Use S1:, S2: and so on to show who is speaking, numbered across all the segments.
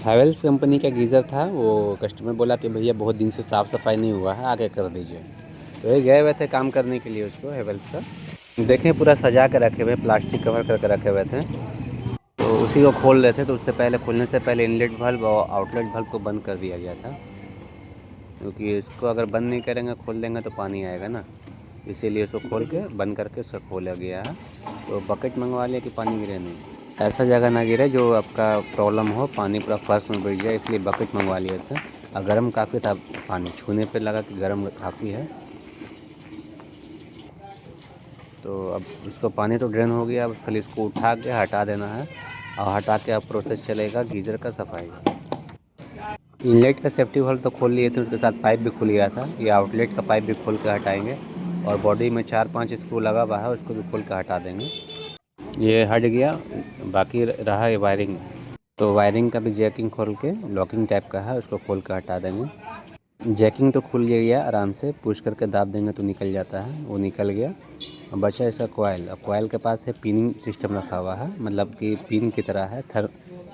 S1: Havells company का geyser था। वो कस्टमर बोला कि भैया बहुत दिन से साफ़ सफाई नहीं हुआ है, आके कर दीजिए। तो ये गए हुए थे काम करने के लिए उसको, हैवेल्स का। देखें पूरा सजा के रखे हुए, प्लास्टिक कवर करके रखे हुए थे। तो उसी को खोल रहे थे, तो उससे पहले खोलने से पहले इनलेट वाल्व और आउटलेट वाल्व को बंद कर दिया गया था, क्योंकि इसको अगर बंद नहीं करेंगे, खोल देंगे तो पानी आएगा ना, इसीलिए इसको खोल के बंद करके उसको खोला गया है। तो बकेट मंगवा लिया कि पानी गिरे नहीं, ऐसा जगह ना गिरे जो आपका प्रॉब्लम हो, पानी पूरा फर्श में बैठ जाए, इसलिए बकेट मंगवा लिए थे। और गर्म काफ़ी था, पानी छूने पे लगा कि गर्म काफ़ी है। तो अब उसको पानी तो ड्रेन हो गया, अब खाली इसको उठा के हटा देना है, और हटा के अब प्रोसेस चलेगा गीज़र का सफाई। इनलेट का सेफ्टी वाल्व तो खोल लिए थे, उसके साथ पाइप भी खुल गया था। ये आउटलेट का पाइप भी खोल के हटाएंगे, और बॉडी में 4-5 स्क्रू लगा हुआ है, उसको भी खोल के हटा देंगे। ये हट गया, बाकी रहा ये वायरिंग। तो वायरिंग का भी जैकिंग खोल के, लॉकिंग टाइप का है, उसको खोल के हटा देंगे। जैकिंग तो खुल गया आराम से, पुश करके दाब देंगे तो निकल जाता है, वो निकल गया। अब बचा इसका कॉयल। अब कॉयल के पास है पिनिंग सिस्टम रखा हुआ है, मतलब कि पिन की तरह है,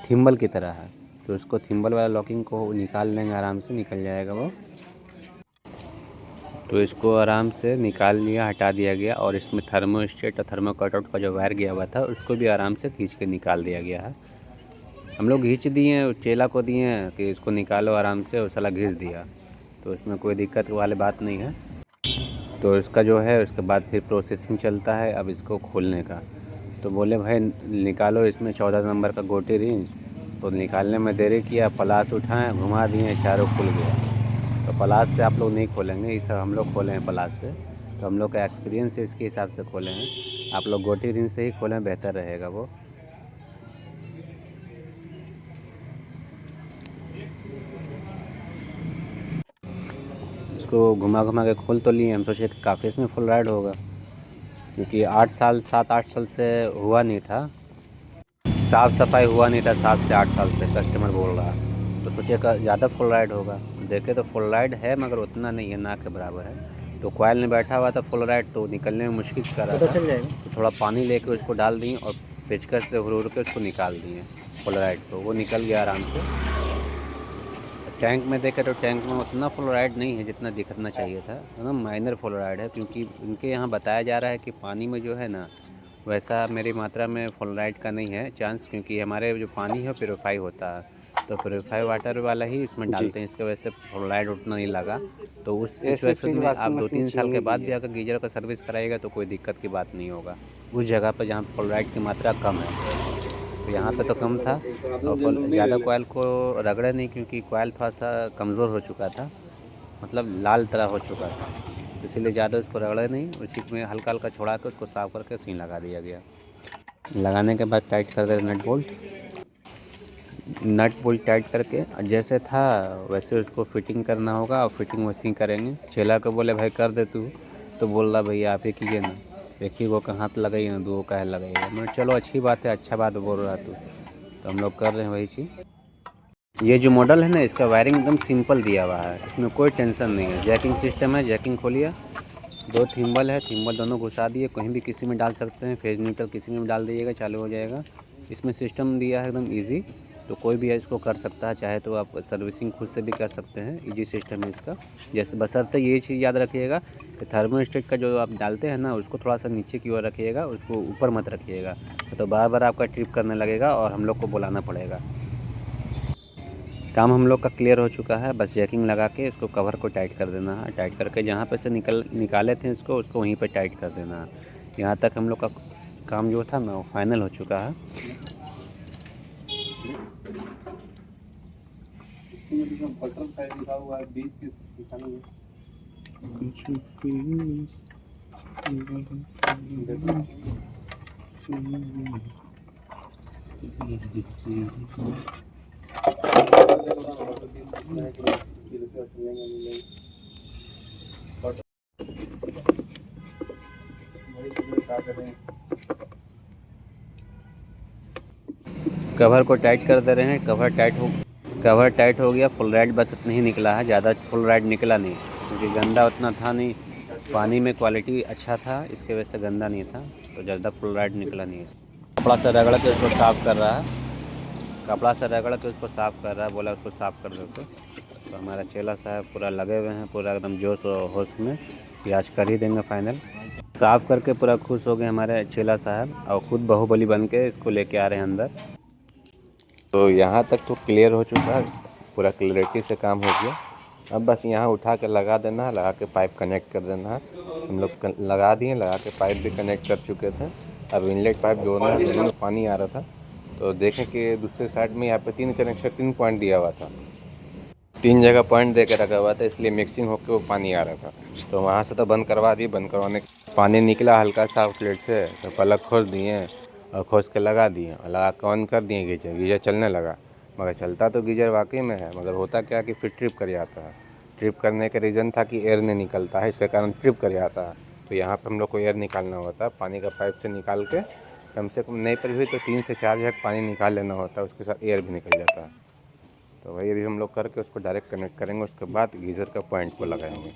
S1: थिम्बल की तरह है। तो उसको थिम्बल वाला लॉकिंग को निकाल लेंगे, आराम से निकल जाएगा वो। तो इसको आराम से निकाल लिया, हटा दिया गया, और इसमें थर्मोस्टेट और थर्मो कटआउट का जो वायर गया हुआ था, उसको भी आराम से खींच के निकाल दिया गया है। हम लोग खींच दिए, चेला को दिए कि इसको निकालो आराम से, और साला घिस दिया। तो इसमें कोई दिक्कत वाली बात नहीं है। तो इसका जो है, उसके बाद फिर प्रोसेसिंग चलता है अब इसको खोलने का। तो बोले भाई निकालो इसमें 14 नंबर का गोटी रेंज। तो निकालने में देरी किया, प्लास उठाएं, घुमा दिए, चारों खुल गया। तो प्लास से आप लोग नहीं खोलेंगे, ये सब हम लोग खोले हैं प्लास से। तो हम लोग का एक्सपीरियंस है, इसके हिसाब से खोले हैं। आप लोग गोटी रेंज से ही खोलें, बेहतर रहेगा वो। इसको घुमा घुमा के खोल तो लिए, हम सोचे कि काफ़ी इसमें फुल राइड होगा, क्योंकि 7-8 साल से हुआ नहीं था, साफ़ सफाई हुआ नहीं था 7 से 8 साल से, कस्टमर बोल रहा। तो सोचे का ज़्यादा फुल राइड होगा, देखे तो फुल राइड है, मगर उतना नहीं है, ना के बराबर है। तो कॉयल में बैठा हुआ था फुल राइड, तो निकलने में मुश्किल कर रहा था। तो थोड़ा पानी लेके उसको डाल दिए, और पेचकस से हुड़ के उसको निकाल दिए फुल राइड, तो वो निकल गया आराम से। टैंक में देखे तो टैंक में उतना फुल राइड नहीं है जितना दिखना चाहिए था, है ना, माइनर फुल राइड है। क्योंकि उनके यहाँ बताया जा रहा है कि पानी में जो है ना, वैसा मेरी मात्रा में फुल राइड का नहीं है चांस, क्योंकि हमारे जो पानी है प्योरीफाई होता है, तो प्योरीफाई वाटर वाला ही इसमें डालते हैं, इसके वजह से फुल राइड उतना नहीं लगा। तो उस सिचुएशन में आप 2-3 साल के बाद भी अगर गीजर का सर्विस कराएगा तो कोई दिक्कत की बात नहीं होगा, उस जगह पर जहाँ फुल राइड की मात्रा कम है। तो यहाँ पे तो कम था, और ज़्यादा कोयल को रगड़े नहीं, क्योंकि कोयल थोड़ा सा कमज़ोर हो चुका था, मतलब लाल तरह हो चुका था, इसीलिए ज़्यादा उसको रगड़े नहीं, उसी में हल्का हल्का छोड़ा के उसको साफ़ करके सुई लगा दिया गया। लगाने के बाद टाइट कर दे नट बोल्ट टाइट करके, जैसे था वैसे उसको फिटिंग करना होगा, और फिटिंग वैसे ही करेंगे। चेला को बोले भाई कर दे तू, तो बोल रहा भैया आप ही कीजिए ना, एक ही वो का हाथ लगाइए ना, दो का है लगाइएगा। मैं चलो अच्छी बात है, अच्छा बात बोल रहा तू। तो हम लोग कर रहे हैं वही चीज़। ये जो मॉडल है ना, इसका वायरिंग एकदम सिंपल दिया हुआ है, इसमें कोई टेंशन नहीं है। जैकिंग सिस्टम है, जैकिंग खोलिए, 2 थिम्बल है, थिम्बल दोनों घुसा दिए, कहीं भी किसी में डाल सकते हैं, फेज न्यूट्रल किसी में भी डाल दीजिएगा, चालू हो जाएगा। इसमें सिस्टम दिया है एकदम ईजी, तो कोई भी इसको कर सकता है, चाहे तो आप सर्विसिंग खुद से भी कर सकते हैं, इजी सिस्टम है इसका। जैसे बशर्ते ये चीज़ याद रखिएगा कि थर्मोस्टेट का जो आप डालते हैं ना, उसको थोड़ा सा नीचे की ओर रखिएगा, उसको ऊपर मत रखिएगा, तो बार बार आपका ट्रिप करने लगेगा और हम लोग को बुलाना पड़ेगा। काम हम लोग का क्लियर हो चुका है, बस जैकिंग लगा के इसको कवर को टाइट कर देना है। टाइट करके जहाँ पे से निकाले थे इसको, उसको वहीं पे टाइट कर देना है। यहाँ तक हम लोग का काम जो था ना, वो फाइनल हो चुका है। कवर को टाइट कर दे रहे हैं, कवर टाइट हो गया। फुल राइड बस इतना ही निकला है, ज़्यादा फुल राइड निकला नहीं, क्योंकि गंदा उतना था नहीं, पानी में क्वालिटी अच्छा था, इसके वजह से गंदा नहीं था, तो ज़्यादा फुल राइड निकला नहीं। कपड़ा से रगड़ के उसको साफ कर रहा है। कपड़ा से रगड़ के उसको साफ़ कर रहा है, बोला उसको साफ़ कर दो। तो हमारा चेला साहब पूरा लगे हुए हैं, पूरा एकदम जोश और होश में कि आज कर ही देंगे फाइनल। साफ़ करके पूरा खुश हो गए हमारे चेला साहब और ख़ुद बाहुबली बन के इसको लेके आ रहे हैं अंदर। तो यहाँ तक तो क्लियर हो चुका है, पूरा क्लियरिटी से काम हो गया। अब बस यहाँ उठा के लगा देना है, लगा के पाइप कनेक्ट कर देना है। हम लोग लगा दिए, लगा के पाइप भी कनेक्ट कर चुके थे। अब इनलेट पाइप जोड़ना है, जिसमें पानी आ रहा था तो देखें कि दूसरे साइड में यहाँ पे 3 पॉइंट दिया हुआ था, 3 जगह पॉइंट दे के रखा हुआ था, इसलिए मिक्सिंग होकर वो पानी आ रहा था। तो वहाँ से तो बंद करवा दिए, बंद करवाने पानी निकला हल्का सा आउटलेट से, तो प्लग खोल दिए और खोज के लगा दिए और लगा के ऑन कर दिए गीजर चलने लगा। मगर चलता तो गीजर वाकई में है, मगर होता क्या कि फिर ट्रिप कर जाता है। ट्रिप करने का रीज़न था कि एयर नहीं निकलता है, इसके कारण ट्रिप कर जाता है। तो यहाँ पर हम लोग को एयर निकालना होता है, पानी का पाइप से निकाल के कम से कम नहीं पर भी तो 3 से 4 जग पानी निकाल लेना होता है, उसके साथ एयर भी निकल जाता है। तो वही अभी हम लोग करके उसको डायरेक्ट कनेक्ट करेंगे, उसके बाद गीज़र का पॉइंट को लगाएंगे।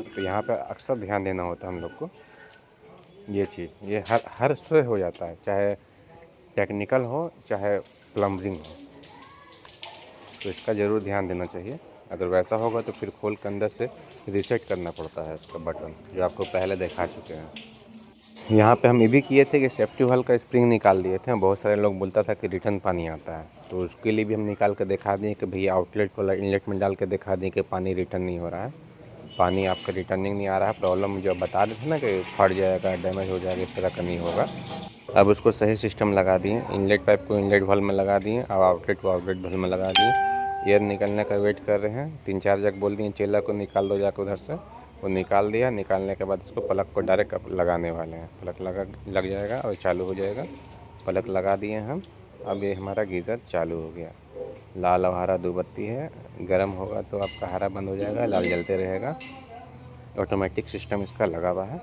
S1: तो यहाँ पे अक्सर ध्यान देना होता है हम लोग को, ये चीज़ ये हर से हो जाता है, चाहे टेक्निकल हो चाहे प्लम्बिंग हो, तो इसका ज़रूर ध्यान देना चाहिए। अगर वैसा होगा तो फिर खोल के अंदर से रीसेट करना पड़ता है उसका बटन, जो आपको पहले दिखा चुके हैं। यहाँ पे हम ये भी किए थे कि सेफ्टी वाल्व का स्प्रिंग निकाल दिए थे। बहुत सारे लोग बोलता था कि रिटर्न पानी आता है, तो उसके लिए भी हम निकाल के दिखा दिए कि भैया आउटलेट को इनलेट में डाल के दिखा दिए कि पानी रिटर्न नहीं हो रहा है, पानी आपका रिटर्निंग नहीं आ रहा है। प्रॉब्लम जो बता रहे थे ना कि फट जाएगा, डैमेज हो जाएगा, इस तरह का नहीं होगा। अब उसको सही सिस्टम लगा दिए, इनलेट पाइप को इनलेट वाल्व में लगा दिए और आउटलेट को आउटलेट वाल्व में लगा दिए। एयर निकलने का वेट कर रहे हैं। 3-4 जग बोल दिए चेला को निकाल दो जाकर उधर से, वो निकाल दिया। निकालने के बाद इसको प्लग को डायरेक्ट लगाने वाले हैं। प्लग लग जाएगा और चालू हो जाएगा। प्लग लगा दिए हम। अब ये हमारा गीज़र चालू हो गया। लाल और हरा 2 बत्ती है, गर्म होगा तो आपका हरा बंद हो जाएगा, लाल जलते रहेगा। ऑटोमेटिक सिस्टम इसका लगा हुआ है।